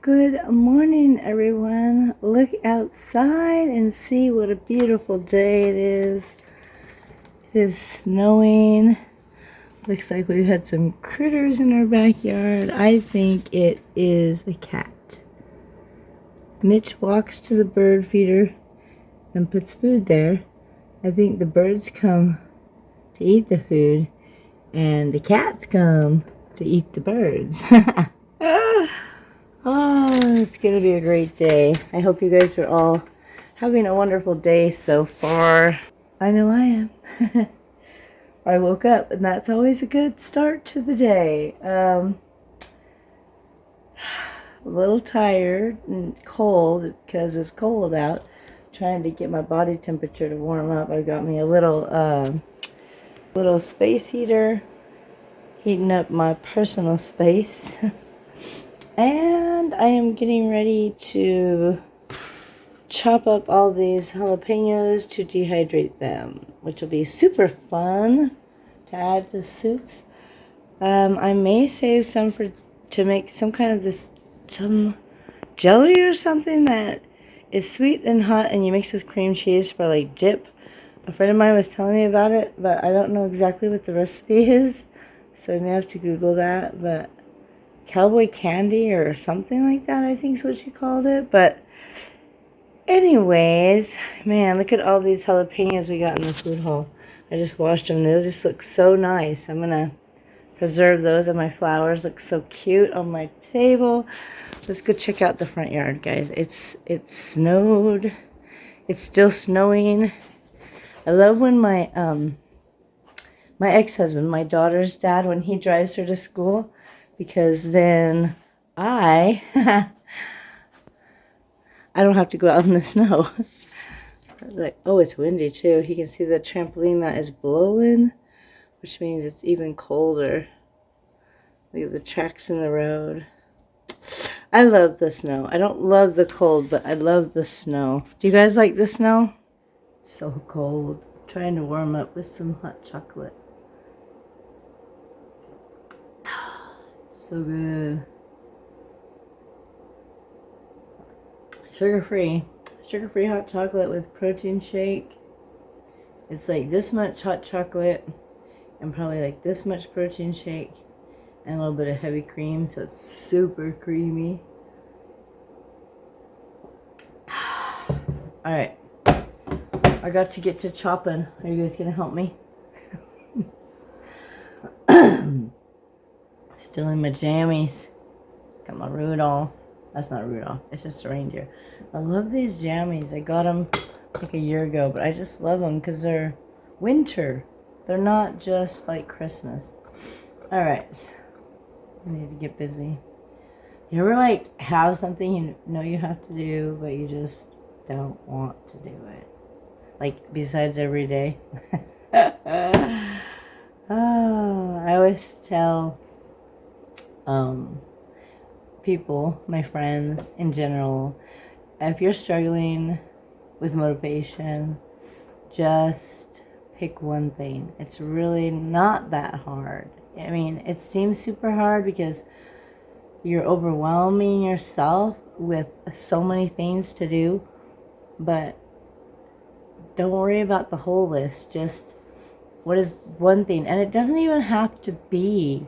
Good morning, everyone. Look outside and see what a beautiful day it is. It is snowing. Looks like we've had some critters in our backyard. I think it is a cat. Mitch walks to the bird feeder and puts food there. I think the birds come to eat the food and the cats come to eat the birds. Oh, it's going to be a great day. I hope you guys are all having a wonderful day so far. I know I am. I woke up, and that's always a good start to the day. A little tired and cold because it's cold out. Trying to get my body temperature to warm up. I got me a little space heater, heating up my personal space. And I am getting ready to chop up all these jalapenos to dehydrate them, which will be super fun to add to soups. I may save some to make some kind of some jelly or something that is sweet and hot and you mix with cream cheese for like dip. A friend of mine was telling me about it, but I don't know exactly what the recipe is, so I may have to Google that. But cowboy candy or something like that, I think is what she called it. But anyways, man, look at all these jalapenos we got in the food haul. I just washed them. They just look so nice. I'm gonna preserve those, and my flowers look so cute on my table. Let's go check out the front yard, guys. It's snowed. It's still snowing. I love when my ex-husband, my daughter's dad, when he drives her to school, because then I don't have to go out in the snow. Like, oh, it's windy too. You can see the trampoline mat is blowing, which means it's even colder. Look at the tracks in the road. I love the snow. I don't love the cold, but I love the snow. Do you guys like the snow? It's so cold. I'm trying to warm up with some hot chocolate. So good. Sugar-free hot chocolate with protein shake. It's like this much hot chocolate and probably like this much protein shake and a little bit of heavy cream, so it's super creamy. All right, I got to get to chopping. Are you guys gonna help me? Still in my jammies. Got my Rudolph. That's not Rudolph. It's just a reindeer. I love these jammies. I got them like a year ago, but I just love them because they're winter. They're not just like Christmas. All right. I need to get busy. You ever like have something you know you have to do, but you just don't want to do it? Like besides every day? Oh, I always tell people, my friends in general, if you're struggling with motivation, just pick one thing. It's really not that hard. I mean, it seems super hard because you're overwhelming yourself with so many things to do, but don't worry about the whole list. Just what is one thing? And it doesn't even have to be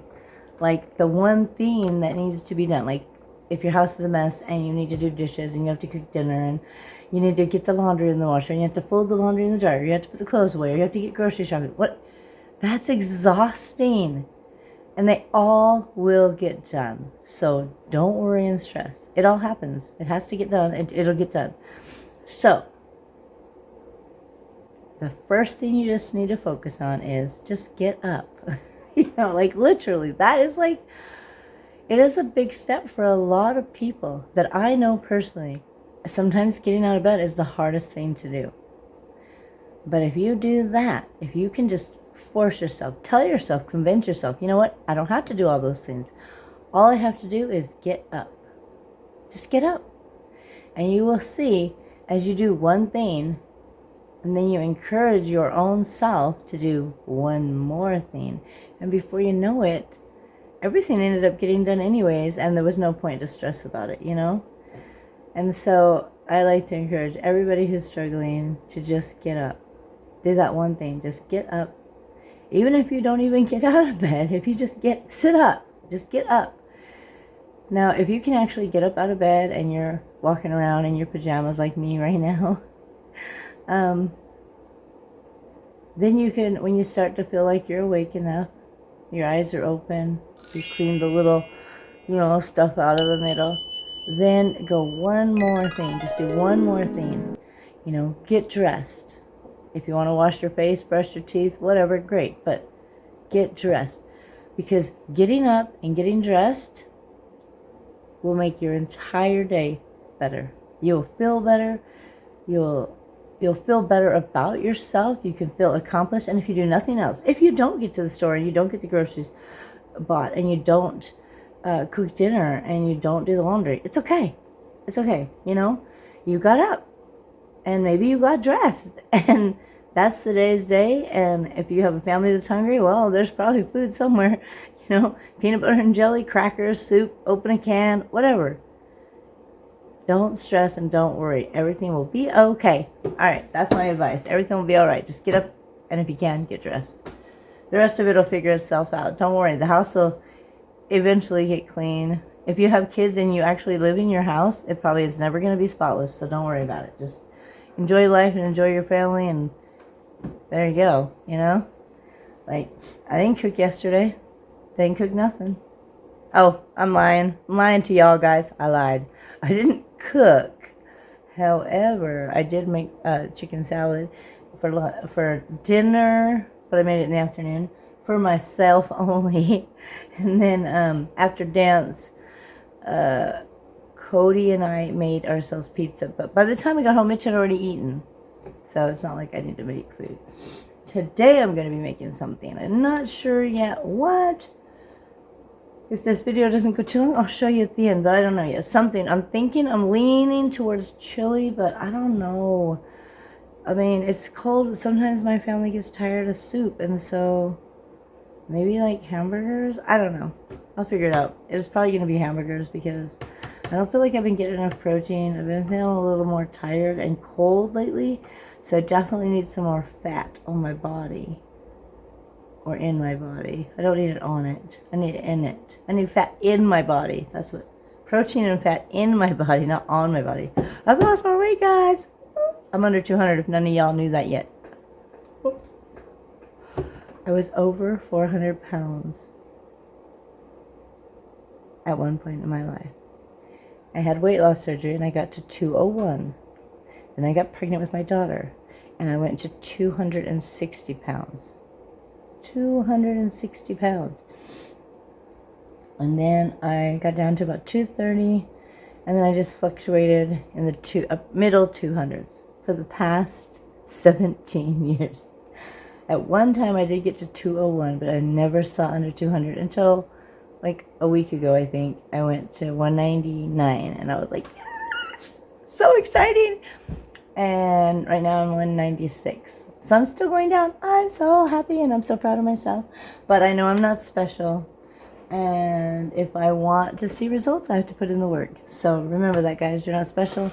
like the one thing that needs to be done. Like if your house is a mess and you need to do dishes and you have to cook dinner and you need to get the laundry in the washer and you have to fold the laundry in the dryer, you have to put the clothes away, or you have to get grocery shopping. What? That's exhausting. And they all will get done. So don't worry and stress. It all happens. It has to get done. It'll get done. So the first thing you just need to focus on is just get up. Like literally, that is like, it is a big step for a lot of people that I know personally. Sometimes getting out of bed is the hardest thing to do. But if you do that, if you can just force yourself, tell yourself, convince yourself, you know what? I don't have to do all those things. All I have to do is get up. Just get up. And you will see as you do one thing, and then you encourage your own self to do one more thing. And before you know it, everything ended up getting done anyways, and there was no point to stress about it, you know? And so I like to encourage everybody who's struggling to just get up. Do that one thing. Just get up. Even if you don't even get out of bed, if you just sit up, just get up. Now, if you can actually get up out of bed and you're walking around in your pajamas like me right now, then you can, when you start to feel like you're awake enough, your eyes are open, you clean the little, stuff out of the middle, then go one more thing. Just do one more thing. Get dressed. If you want to wash your face, brush your teeth, whatever, great. But get dressed. Because getting up and getting dressed will make your entire day better. You'll feel better. You'll feel better about yourself. You can feel accomplished. And if you do nothing else, if you don't get to the store and you don't get the groceries bought and you don't cook dinner and you don't do the laundry, it's okay. It's okay. You got up and maybe you got dressed and that's the day's day. And if you have a family that's hungry, well, there's probably food somewhere, peanut butter and jelly, crackers, soup, open a can, whatever. Don't stress and don't worry. Everything will be okay. All right, that's my advice. Everything will be all right. Just get up, and if you can, get dressed. The rest of it will figure itself out. Don't worry. The house will eventually get clean. If you have kids and you actually live in your house, it probably is never going to be spotless, so don't worry about it. Just enjoy life and enjoy your family, and there you go, Like, I didn't cook yesterday. Didn't cook nothing. Oh, I'm lying. I'm lying to y'all, guys. I lied. I didn't cook. However, I did make chicken salad for dinner, but I made it in the afternoon for myself only. And then after dance, Codee and I made ourselves pizza. But by the time we got home, Mitch had already eaten. So it's not like I need to make food. Today I'm going to be making something. I'm not sure yet what. If this video doesn't go too long, I'll show you at the end, but I don't know yet. Something. I'm leaning towards chili, but I don't know. I mean, it's cold. Sometimes my family gets tired of soup, and so maybe like hamburgers? I don't know. I'll figure it out. It's probably going to be hamburgers because I don't feel like I've been getting enough protein. I've been feeling a little more tired and cold lately, so I definitely need some more fat on my body. Or in my body. I don't need it on it. I need it in it. I need fat in my body. That's what. Protein and fat in my body, not on my body. I've lost my weight, guys. I'm under 200 if none of y'all knew that yet. I was over 400 pounds at one point in my life. I had weight loss surgery and I got to 201. Then I got pregnant with my daughter and I went to 260 pounds. 260 pounds. And then I got down to about 230, and then I just fluctuated in the middle 200s for the past 17 years. At one time I did get to 201, but I never saw under 200 until like a week ago, I think. I went to 199 and I was like, yes, so exciting. And right now I'm 196. So I'm still going down. I'm so happy and I'm so proud of myself. But I know I'm not special. And if I want to see results, I have to put in the work. So remember that, guys. You're not special.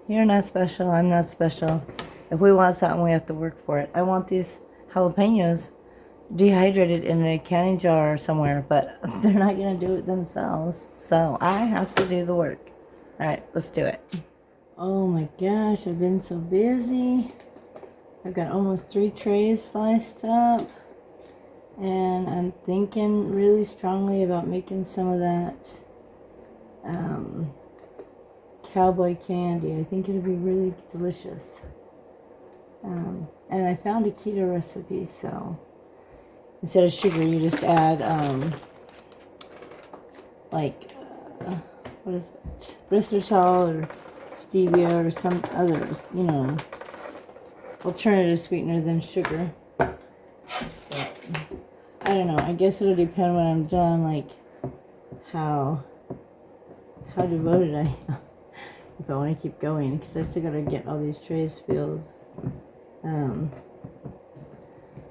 You're not special. I'm not special. If we want something, we have to work for it. I want these jalapenos dehydrated in a canning jar somewhere, but they're not going to do it themselves. So I have to do the work. All right, let's do it. Oh my gosh, I've been so busy. I've got almost 3 trays sliced up. And I'm thinking really strongly about making some of that cowboy candy. I think it'll be really delicious. And I found a keto recipe, so instead of sugar, you just add what is it? Erythritol or stevia or some other, alternative sweetener than sugar. But I don't know. I guess it'll depend when I'm done, like how devoted I am. If I want to keep going, because I still gotta get all these trays filled.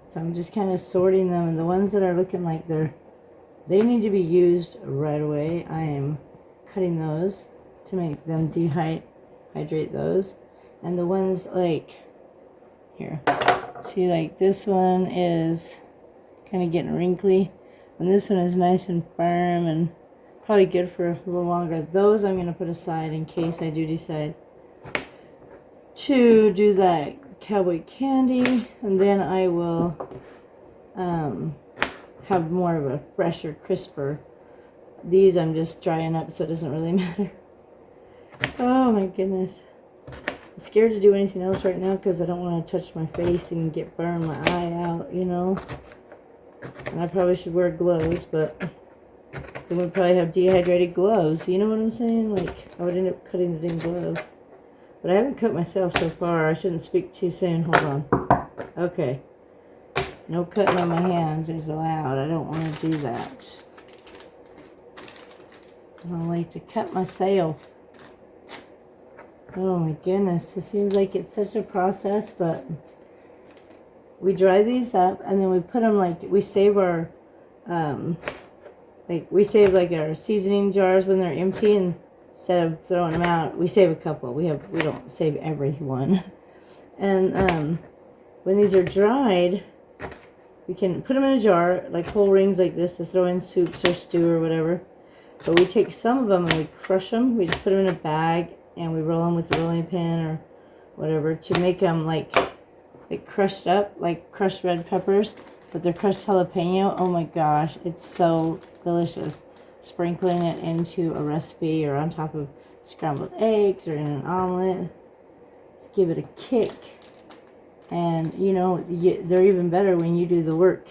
So I'm just kind of sorting them, and the ones that are looking like they're they need to be used right away. I am cutting those to make them dehydrate those. And the ones like, here, see, like this one is kind of getting wrinkly. And this one is nice and firm and probably good for a little longer. Those I'm going to put aside in case I do decide to do that cowboy candy. And then I will have more of a fresher, crisper. These I'm just drying up, so it doesn't really matter. Oh my goodness. I'm scared to do anything else right now because I don't want to touch my face and get burned my eye out, you know. And I probably should wear gloves, but then we'd probably have dehydrated gloves. You know what I'm saying? Like, I would end up cutting it in glove. But I haven't cut myself so far. I shouldn't speak too soon. Hold on. Okay. No cutting on my hands is allowed. I don't want to do that. I don't like to cut myself. Oh my goodness. It seems like it's such a process, but we dry these up and then we put them like, we save our, we save like our seasoning jars when they're empty, and instead of throwing them out, we save a couple. We don't save every one. And when these are dried, we can put them in a jar, like whole rings like this, to throw in soups or stew or whatever. But we take some of them and we crush them. We just put them in a bag and we roll them with a rolling pin or whatever to make them like crushed up, like crushed red peppers, but they're crushed jalapeno. Oh my gosh, it's so delicious. Sprinkling it into a recipe or on top of scrambled eggs or in an omelet. Just give it a kick. And, you know, they're even better when you do the work.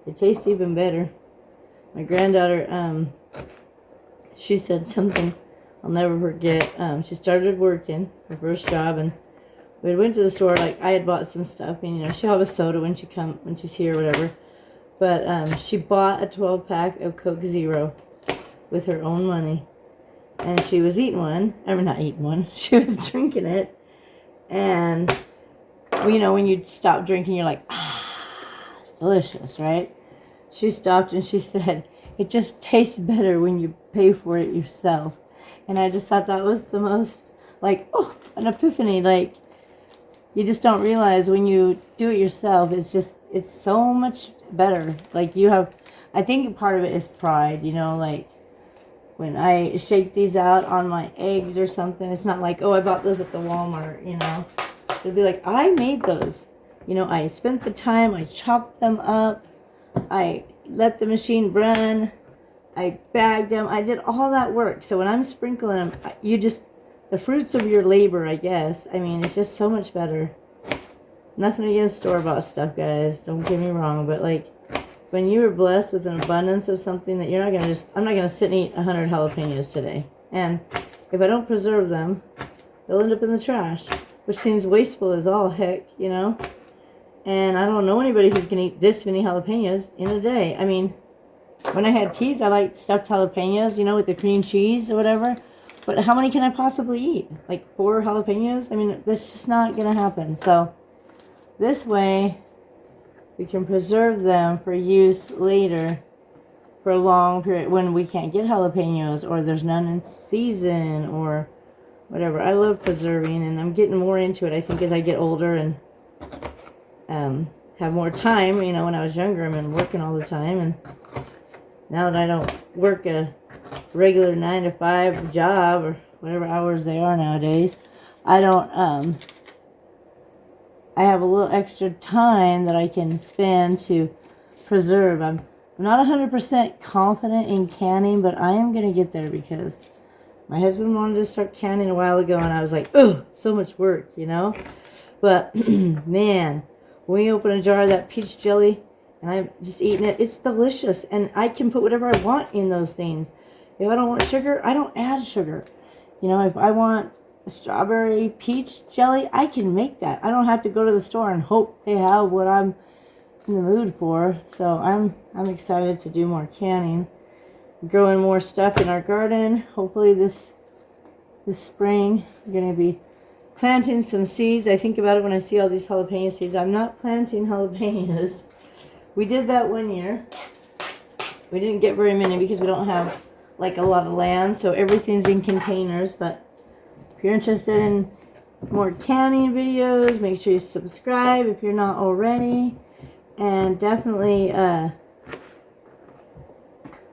It tastes even better. My granddaughter, she said something I'll never forget. She started working, her first job, and we went to the store. Like, I had bought some stuff, and, you know, she'll have a soda when she's here or whatever. But she bought a 12-pack of Coke Zero with her own money. And she was eating one. I mean, not eating one. She was drinking it. And, you know, when you stop drinking, you're like, ah, it's delicious, right? She stopped and she said, it just tastes better when you pay for it yourself. And I just thought that was the most, like, oh, an epiphany. Like, you just don't realize when you do it yourself, it's so much better. Like, you have, I think part of it is pride, you know, like, when I shake these out on my eggs or something, it's not like, oh, I bought those at the Walmart, you know. It'll be like, I made those. You know, I spent the time, I chopped them up, I let the machine run, I bagged them, I did all that work. So when I'm sprinkling them, the fruits of your labor, I guess. I mean, it's just so much better. Nothing against store-bought stuff, guys. Don't get me wrong, but like, when you are blessed with an abundance of something that you're not going to I'm not going to sit and eat 100 jalapenos today. And if I don't preserve them, they'll end up in the trash, which seems wasteful as all heck, you know? And I don't know anybody who's going to eat this many jalapenos in a day. I mean, when I had teeth, I liked stuffed jalapenos, you know, with the cream cheese or whatever. But how many can I possibly eat? Like 4 jalapenos? I mean, that's just not going to happen. So this way, we can preserve them for use later for a long period when we can't get jalapenos or there's none in season or whatever. I love preserving, and I'm getting more into it, I think, as I get older and have more time. You know, when I was younger, I've been working all the time, and now that I don't work a regular 9-to-5 job or whatever hours they are nowadays, I have a little extra time that I can spend to preserve. I'm not 100% confident in canning, but I am going to get there because my husband wanted to start canning a while ago, and I was like, oh, so much work, you know? But, man, when you open a jar of that peach jelly, and I'm just eating it, it's delicious, and I can put whatever I want in those things. If I don't want sugar, I don't add sugar. You know, if I want a strawberry peach jelly, I can make that. I don't have to go to the store and hope they have what I'm in the mood for. So I'm excited to do more canning, growing more stuff in our garden. Hopefully this spring I'm gonna be planting some seeds. I think about it when I see all these jalapeno seeds. I'm not planting jalapenos. We did that one year, We didn't get very many because we don't have like a lot of land, so everything's in containers. But if you're interested in more canning videos, make sure you subscribe if you're not already, and definitely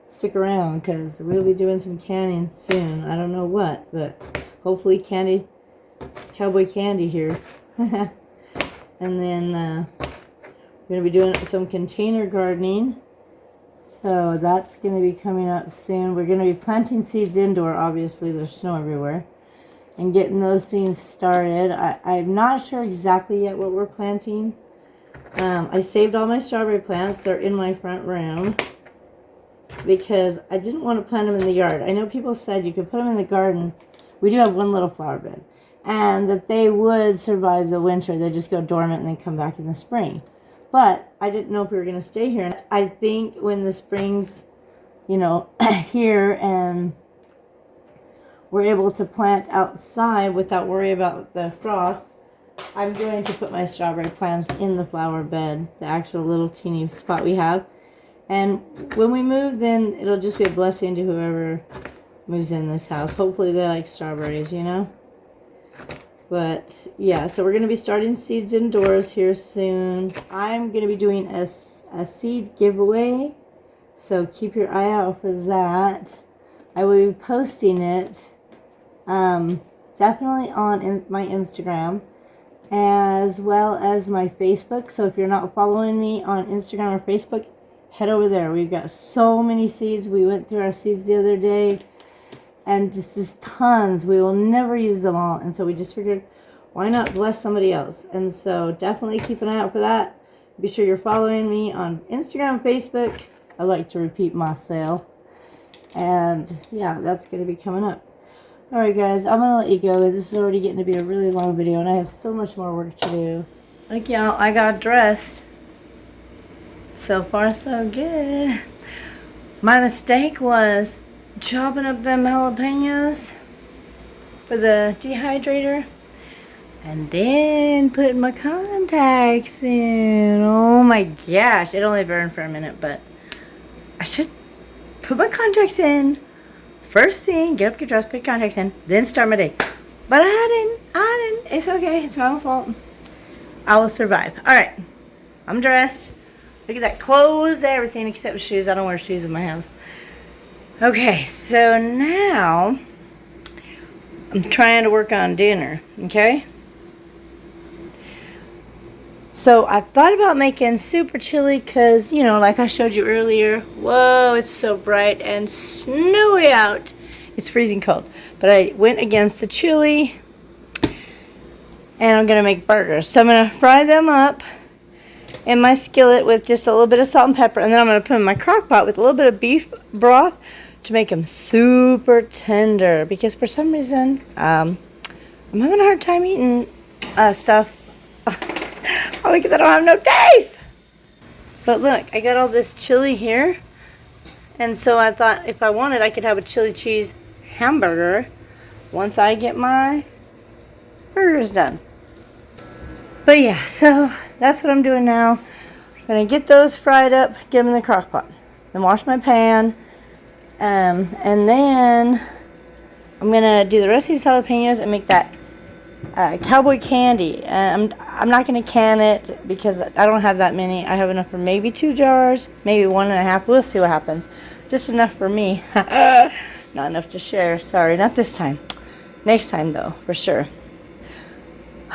stick around because we'll be doing some canning soon. I don't know what, but hopefully cowboy candy here. And then we're going to be doing some container gardening. So that's going to be coming up soon. We're going to be planting seeds indoor. Obviously, there's snow everywhere. And getting those things started. I'm not sure exactly yet what we're planting. I saved all my strawberry plants. They're in my front room. Because I didn't want to plant them in the yard. I know people said you could put them in the garden. We do have one little flower bed. And that they would survive the winter. They just go dormant and then come back in the spring. But I didn't know if we were going to stay here. And I think when the spring's, you know, here and we're able to plant outside without worry about the frost, I'm going to put my strawberry plants in the flower bed, the actual little teeny spot we have. And when we move, then it'll just be a blessing to whoever moves in this house. Hopefully they like strawberries, you know. But yeah, so we're going to be starting seeds indoors here soon. I'm going to be doing a seed giveaway, so keep your eye out for that. I will be posting it definitely on my Instagram as well as my Facebook. So if you're not following me on Instagram or Facebook, head over there. We've got so many seeds. We went through our seeds the other day. And just tons. We will never use them all. And so we just figured, why not bless somebody else? And so definitely keep an eye out for that. Be sure you're following me on Instagram, Facebook. I like to repeat my sale. And yeah, that's going to be coming up. Alright guys, I'm going to let you go. This is already getting to be a really long video. And I have so much more work to do. Like y'all, I got dressed. So far so good. My mistake was chopping up them jalapenos for the dehydrator and then putting my contacts in. Oh my gosh, it only burned for a minute, but I should put my contacts in first thing, get up, get dressed, put contacts in, then start my day. But I didn't. It's okay, it's my own fault. I will survive. Alright, I'm dressed. Look at that, clothes, everything except shoes. I don't wear shoes in my house. Okay, so now I'm trying to work on dinner, okay? So I thought about making super chili because, you know, like I showed you earlier, whoa, it's so bright and snowy out. It's freezing cold. But I went against the chili and I'm going to make burgers. So I'm going to fry them up in my skillet with just a little bit of salt and pepper, and then I'm going to put them in my crock pot with a little bit of beef broth to make them super tender, because for some reason I'm having a hard time eating stuff probably because I don't have no teeth. But look, I got all this chili here, and so I thought if I wanted I could have a chili cheese hamburger once I get my burgers done. But yeah, so that's what I'm doing now. I'm going to get those fried up, get them in the crock pot, then wash my pan, and then I'm going to do the rest of these jalapenos and make that cowboy candy. I'm not going to can it because I don't have that many. I have enough for maybe 2 jars, maybe 1.5. We'll see what happens. Just enough for me. Not enough to share. Sorry, not this time. Next time, though, for sure.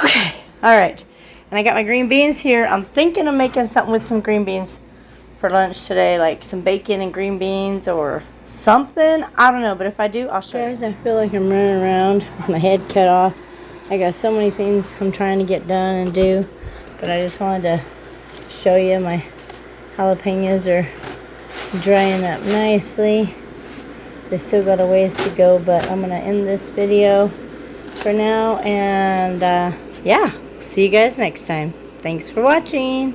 Okay, all right. And I got my green beans here. I'm thinking of making something with some green beans for lunch today, like some bacon and green beans or something. I don't know, but if I do, I'll show you. Guys, I feel like I'm running around with my head cut off. I got so many things I'm trying to get done and do, but I just wanted to show you my jalapenos are drying up nicely. They still got a ways to go, but I'm going to end this video for now, and yeah. See you guys next time. Thanks for watching.